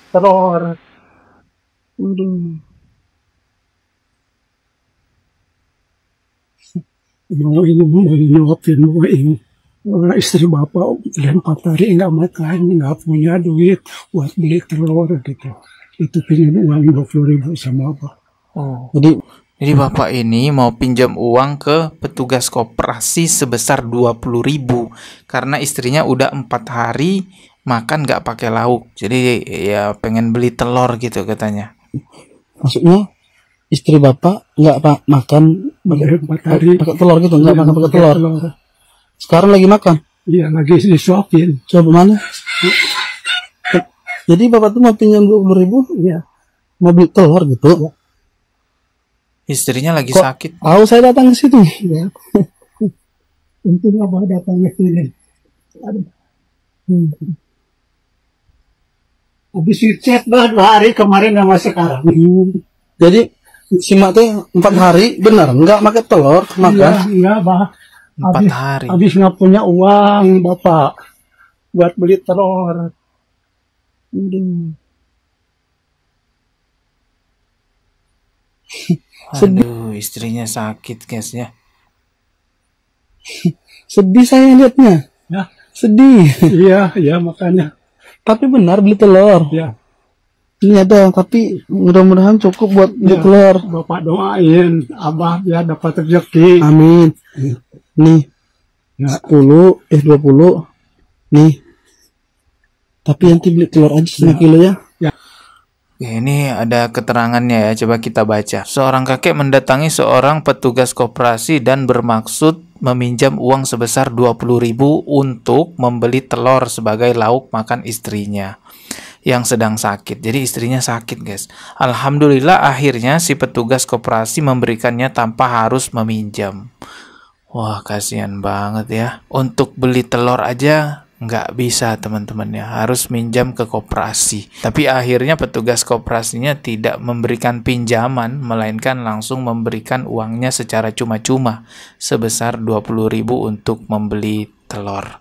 telur. Aduh, mau ini mau nyuapin mau ini. Istri bapak udah 4 hari nggak makan, nggak punya duit buat beli telur gitu. Itu pinjam uang 20.000 sama apa. Oh, jadi Bapak ini mau pinjam uang ke petugas koperasi sebesar 20.000 karena istrinya udah 4 hari makan nggak pakai lauk. Jadi ya pengen beli telur gitu katanya. Maksudnya istri bapak nggak makan Udah 4 hari pakai telur gitu, nggak makan pakai telur. Sekarang lagi makan. Iya, lagi disuapin. Coba mana? Jadi bapak tuh mau pinjam 20.000, Iya. mau beli telur gitu. Istrinya lagi Kok sakit. tahu saya datang ke situ? Ya. Untung abah datang ke sini. Aduh. Habis chat bah 2 hari kemarin sama sekarang. Jadi si mak teh 4 hari benar nggak makan telur makan? Enggak bah. 4 hari. Habis nggak punya uang bapak buat beli telur. Aduh. Aduh, istrinya sakit guys ya. Sedih saya lihatnya. Ya. Sedih. Iya makanya. Tapi benar beli telur. Ya, Ini ada, tapi mudah-mudahan cukup buat beli Ya. telur. bapak doain abah biar dapat rezeki. Amin. Nih, Ya. 10, 20. Nih. Tapi nanti beli telur aja 1 kilo ya. Oke, ini ada keterangannya ya, coba kita baca. Seorang kakek mendatangi seorang petugas koperasi dan bermaksud meminjam uang sebesar 20.000 untuk membeli telur sebagai lauk makan istrinya yang sedang sakit. Jadi istrinya sakit guys. Alhamdulillah akhirnya si petugas koperasi memberikannya tanpa harus meminjam. Wah, kasihan banget ya. Untuk beli telur aja nggak bisa teman-teman ya, harus minjam ke koperasi. Tapi akhirnya petugas koperasinya tidak memberikan pinjaman, melainkan langsung memberikan uangnya secara cuma-cuma sebesar 20.000 untuk membeli telur.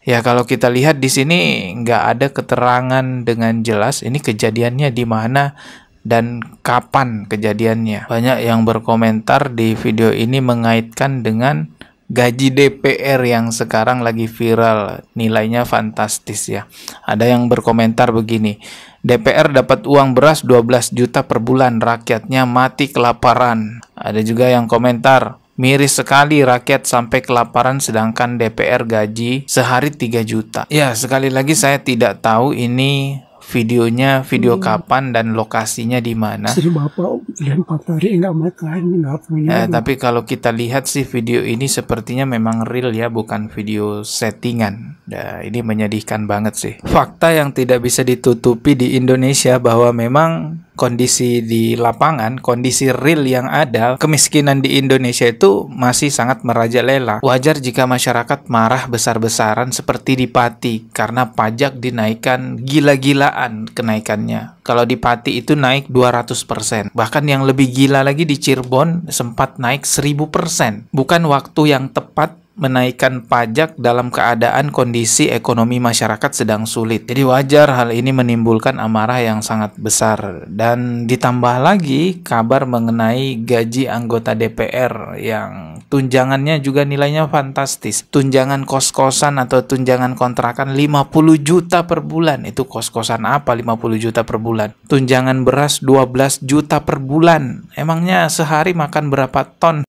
Ya kalau kita lihat di sini nggak ada keterangan dengan jelas ini kejadiannya di mana dan kapan kejadiannya. Banyak yang berkomentar di video ini mengaitkan dengan gaji DPR yang sekarang lagi viral, nilainya fantastis ya. Ada yang berkomentar begini, DPR dapat uang beras 12 juta per bulan, rakyatnya mati kelaparan. Ada juga yang komentar, miris sekali rakyat sampai kelaparan sedangkan DPR gaji sehari 3 juta. Ya, sekali lagi saya tidak tahu ini videonya video kapan dan lokasinya di mana. Istri bapak udah 4 hari nggak makan, nggak punya. Tapi kalau kita lihat sih video ini sepertinya memang real ya, bukan video settingan. Nah, ini menyedihkan banget sih. Fakta yang tidak bisa ditutupi di Indonesia bahwa memang kondisi di lapangan, kondisi real yang ada, kemiskinan di Indonesia itu masih sangat merajalela. Wajar jika masyarakat marah besar-besaran seperti di Pati karena pajak dinaikkan gila-gilaan kenaikannya. Kalau di Pati itu naik 200%. Bahkan yang lebih gila lagi di Cirebon sempat naik 1000%. Bukan waktu yang tepat menaikkan pajak dalam keadaan kondisi ekonomi masyarakat sedang sulit. Jadi wajar hal ini menimbulkan amarah yang sangat besar. Dan ditambah lagi kabar mengenai gaji anggota DPR yang tunjangannya juga nilainya fantastis. Tunjangan kos-kosan atau tunjangan kontrakan 50 juta per bulan. Itu kos-kosan apa 50 juta per bulan? Tunjangan beras 12 juta per bulan. Emangnya sehari makan berapa ton?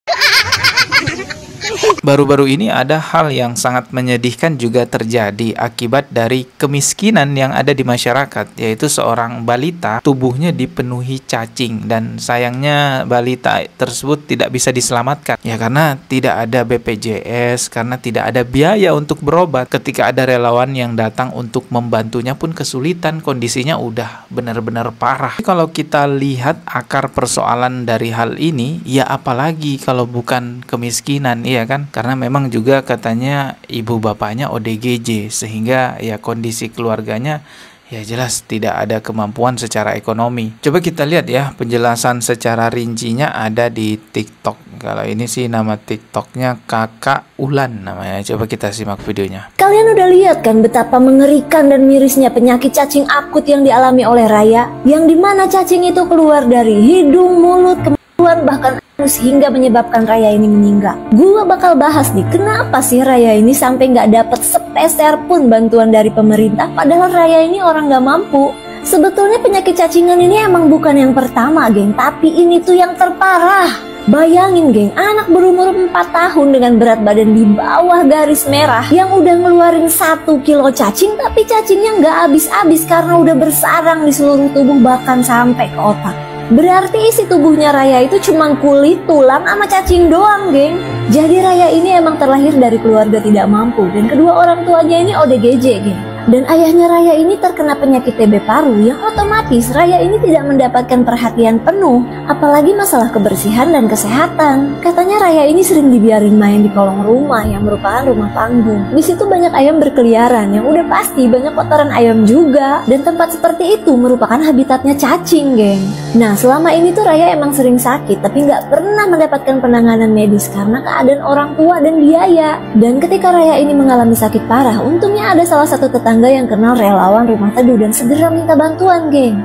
Baru-baru ini ada hal yang sangat menyedihkan juga terjadi akibat dari kemiskinan yang ada di masyarakat, yaitu seorang balita tubuhnya dipenuhi cacing dan sayangnya balita tersebut tidak bisa diselamatkan. Ya karena tidak ada BPJS, karena tidak ada biaya untuk berobat. Ketika ada relawan yang datang untuk membantunya pun kesulitan, kondisinya udah benar-benar parah. Kalau kita lihat akar persoalan dari hal ini, ya apalagi kalau bukan kemiskinan, iya kan? Karena memang juga katanya ibu bapaknya ODGJ sehingga ya kondisi keluarganya Ya jelas tidak ada kemampuan secara ekonomi. Coba kita lihat ya penjelasan secara rincinya ada di TikTok. Kalau ini sih nama TikToknya Kakak Ulan namanya. Coba kita simak videonya. Kalian udah lihat kan betapa mengerikan dan mirisnya penyakit cacing akut yang dialami oleh Raya? Yang dimana cacing itu keluar dari hidung, mulut, kemaluan, bahkan hingga menyebabkan Raya ini meninggal. Gua bakal bahas nih kenapa sih Raya ini sampai nggak dapet sepeser pun bantuan dari pemerintah, padahal Raya ini orang nggak mampu. Sebetulnya penyakit cacingan ini emang bukan yang pertama, geng, tapi ini tuh yang terparah. Bayangin, geng, anak berumur 4 tahun dengan berat badan di bawah garis merah yang udah ngeluarin 1 kilo cacing, tapi cacingnya nggak habis-habis karena udah bersarang di seluruh tubuh bahkan sampai ke otak. Berarti isi tubuhnya Raya itu cuma kulit, tulang, sama cacing doang, geng. Jadi Raya ini emang terlahir dari keluarga tidak mampu dan kedua orang tuanya ini ODGJ, geng. Dan ayahnya Raya ini terkena penyakit TB paru yang otomatis Raya ini tidak mendapatkan perhatian penuh, apalagi masalah kebersihan dan kesehatan. Katanya Raya ini sering dibiarin main di kolong rumah yang merupakan rumah panggung. Di situ banyak ayam berkeliaran yang udah pasti banyak kotoran ayam juga. Dan tempat seperti itu merupakan habitatnya cacing, geng. Nah, selama ini tuh Raya emang sering sakit tapi nggak pernah mendapatkan penanganan medis karena keadaan orang tua dan biaya. Dan ketika Raya ini mengalami sakit parah, untungnya ada salah satu tetangga yang kenal relawan rumah teduh dan segera minta bantuan, geng.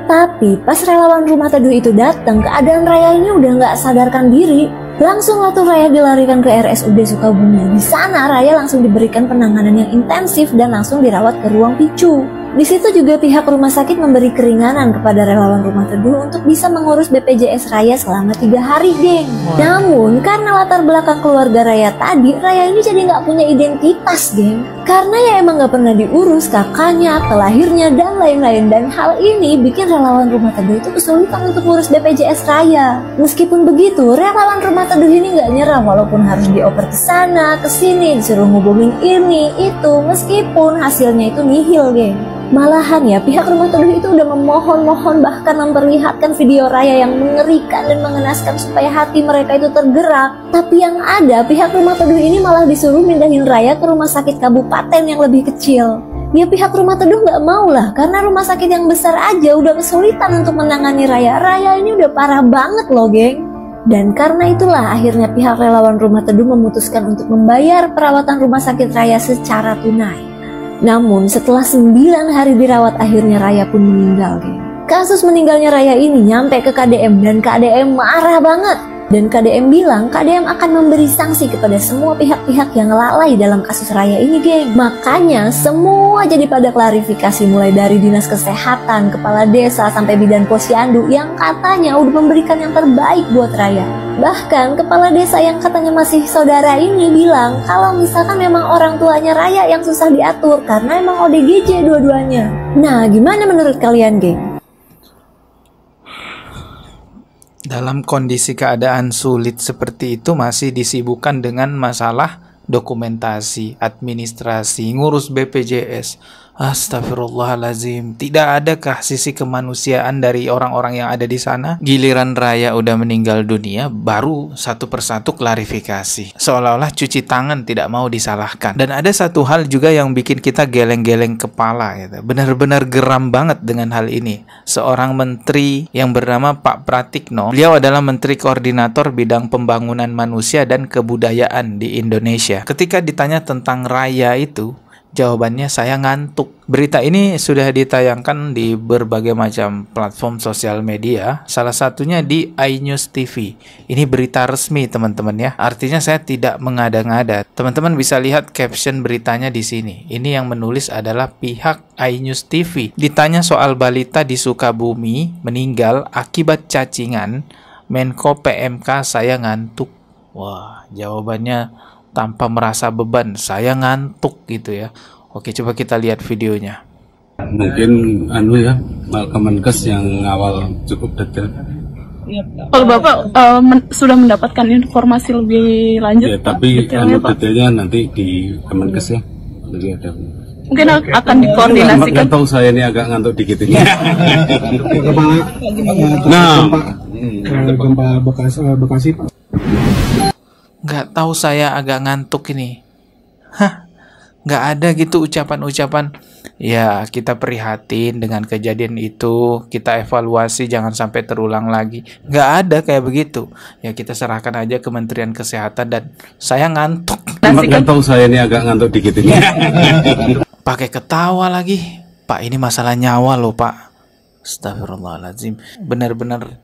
Tapi pas relawan rumah teduh itu datang, keadaan Raya ini udah nggak sadarkan diri. Langsung lah tuh Raya dilarikan ke RSUD Sukabumi. Di sana Raya langsung diberikan penanganan yang intensif dan langsung dirawat ke ruang PICU. Di situ juga pihak rumah sakit memberi keringanan kepada relawan rumah teduh untuk bisa mengurus BPJS Raya selama 3 hari, geng. Namun karena latar belakang keluarga Raya tadi, Raya ini jadi nggak punya identitas, geng. Karena ya emang nggak pernah diurus kakaknya, pelahirnya, dan lain-lain. Dan hal ini bikin relawan rumah teduh itu kesulitan untuk urus BPJS Raya. Meskipun begitu, relawan rumah teduh ini nggak nyerah walaupun harus dioper ke sana, ke sini, disuruh ngubungin ini, itu, meskipun hasilnya itu nihil, geng. Malahan ya, pihak rumah teduh itu udah memohon-mohon bahkan memperlihatkan video Raya yang mengerikan dan mengenaskan supaya hati mereka itu tergerak. Tapi yang ada, pihak rumah teduh ini malah disuruh mindahin Raya ke rumah sakit kabupaten yang lebih kecil. Ya pihak rumah teduh nggak mau lah, karena rumah sakit yang besar aja udah kesulitan untuk menangani Raya. Raya ini udah parah banget loh, geng. Dan karena itulah akhirnya pihak relawan rumah teduh memutuskan untuk membayar perawatan rumah sakit Raya secara tunai. Namun setelah 9 hari dirawat akhirnya Raya pun meninggal, geng. Kasus meninggalnya Raya ini nyampe ke KDM dan KDM marah banget. Dan KDM bilang KDM akan memberi sanksi kepada semua pihak-pihak yang lalai dalam kasus Raya ini, geng. Makanya semua jadi pada klarifikasi mulai dari Dinas Kesehatan, Kepala Desa, sampai Bidan Posyandu yang katanya udah memberikan yang terbaik buat Raya. Bahkan Kepala Desa yang katanya masih saudara ini bilang kalau misalkan memang orang tuanya Raya yang susah diatur karena emang ODGJ dua-duanya. Nah, gimana menurut kalian, geng? Dalam kondisi keadaan sulit seperti itu masih disibukkan dengan masalah dokumentasi, administrasi, ngurus BPJS. Astagfirullahalazim. Tidak adakah sisi kemanusiaan dari orang-orang yang ada di sana? Giliran Raya udah meninggal dunia, baru satu persatu klarifikasi. Seolah-olah cuci tangan tidak mau disalahkan. Dan ada satu hal juga yang bikin kita geleng-geleng kepala, gitu. Benar-benar geram banget dengan hal ini. Seorang menteri yang bernama Pak Pratikno, beliau adalah Menteri Koordinator Bidang Pembangunan Manusia dan Kebudayaan di Indonesia. Ketika ditanya tentang Raya itu, jawabannya saya ngantuk. Berita ini sudah ditayangkan di berbagai macam platform sosial media, salah satunya di iNews TV. Ini berita resmi, teman-teman ya. Artinya saya tidak mengada-ngada. Teman-teman bisa lihat caption beritanya di sini. Ini yang menulis adalah pihak iNews TV. Ditanya soal balita di Sukabumi meninggal akibat cacingan, Menko PMK saya ngantuk. Wah, jawabannya tanpa merasa beban, saya ngantuk gitu ya. Oke, coba kita lihat videonya. Mungkin Kemenkes yang awal cukup detail. Kalau Bapak sudah mendapatkan informasi lebih lanjut, ya, tapi detailnya nanti di Kemenkes ya. Jadi ada. Mungkin akan dikoordinasikan. Nggak tahu, saya ini agak ngantuk dikit ini. Gempa Bekasi, Pak. Nggak tahu, saya agak ngantuk ini. Hah, Nggak ada gitu ucapan-ucapan, ya kita prihatin dengan kejadian itu, kita evaluasi jangan sampai terulang lagi. Nggak ada kayak begitu. Ya kita serahkan aja Kementerian Kesehatan, dan saya ngantuk. Nggak tahu, saya ini agak ngantuk dikit ini. Pakai ketawa lagi. Pak, ini masalah nyawa loh Pak. Astagfirullahaladzim. Benar-benar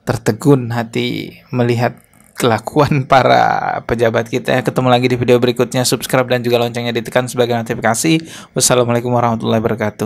tertegun hati melihat kelakuan para pejabat kita. Ketemu lagi di video berikutnya. Subscribe dan juga loncengnya ditekan sebagai notifikasi. Wassalamualaikum warahmatullahi wabarakatuh.